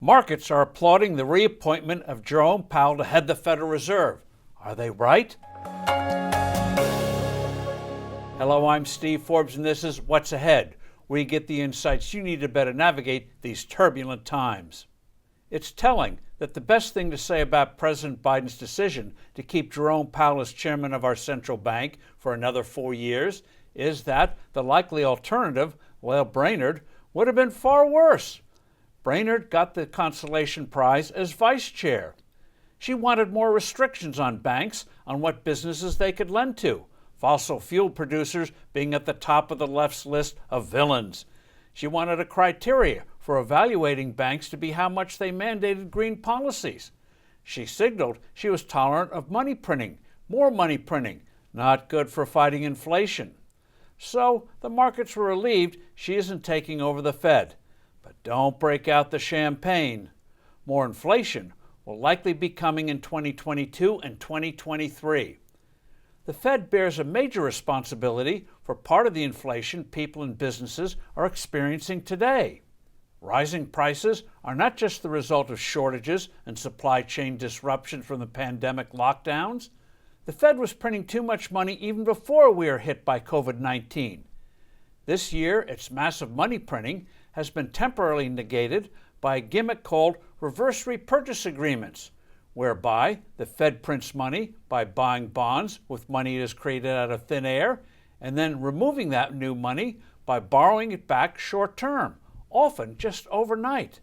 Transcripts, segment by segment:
markets are applauding the reappointment of Jerome Powell to head the Federal Reserve. Are they right? Hello, I'm Steve Forbes, and this is What's Ahead, where you get the insights you need to better navigate these turbulent times. It's telling that the best thing to say about President Biden's decision to keep Jerome Powell as chairman of our central bank for another 4 years is that the likely alternative, Lael Brainerd, would have been far worse. Brainerd got the consolation prize as vice chair. She wanted more restrictions on banks on what businesses they could lend to, fossil fuel producers being at the top of the left's list of villains. She wanted a criteria for evaluating banks to be how much they mandated green policies. She signaled she was tolerant of money printing, more money printing, not good for fighting inflation. So the markets were relieved she isn't taking over the Fed. But don't break out the champagne. More inflation will likely be coming in 2022 and 2023. The Fed bears a major responsibility for part of the inflation people and businesses are experiencing today. Rising prices are not just the result of shortages and supply chain disruption from the pandemic lockdowns. The Fed was printing too much money even before we were hit by COVID-19. This year, its massive money printing has been temporarily negated by a gimmick called reverse repurchase agreements, whereby the Fed prints money by buying bonds with money it has created out of thin air, and then removing that new money by borrowing it back short term, often just overnight.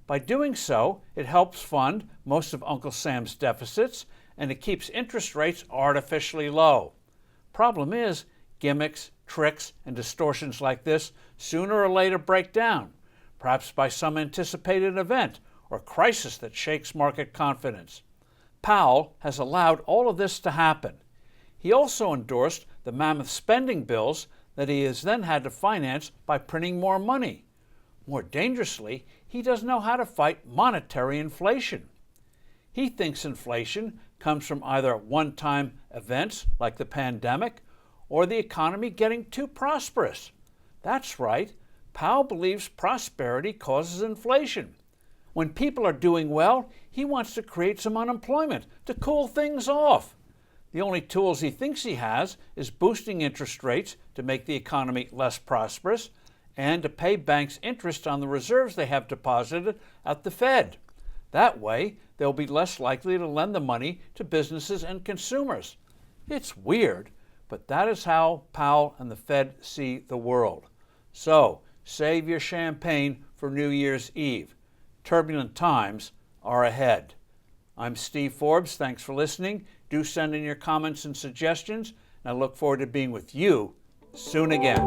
By doing so, it helps fund most of Uncle Sam's deficits, and it keeps interest rates artificially low. Problem is, gimmicks, tricks, and distortions like this sooner or later break down, perhaps by some anticipated event or crisis that shakes market confidence. Powell has allowed all of this to happen. He also endorsed the mammoth spending bills that he has then had to finance by printing more money. More dangerously, he doesn't know how to fight monetary inflation. He thinks inflation comes from either one-time events like the pandemic or the economy getting too prosperous. That's right. Powell believes prosperity causes inflation. When people are doing well, he wants to create some unemployment to cool things off. The only tools he thinks he has is boosting interest rates to make the economy less prosperous and to pay banks interest on the reserves they have deposited at the Fed. That way, they'll be less likely to lend the money to businesses and consumers. It's weird, but that is how Powell and the Fed see the world. So, save your champagne for New Year's Eve. Turbulent times are ahead. I'm Steve Forbes. Thanks for listening. Do send in your comments and suggestions, and I look forward to being with you soon again.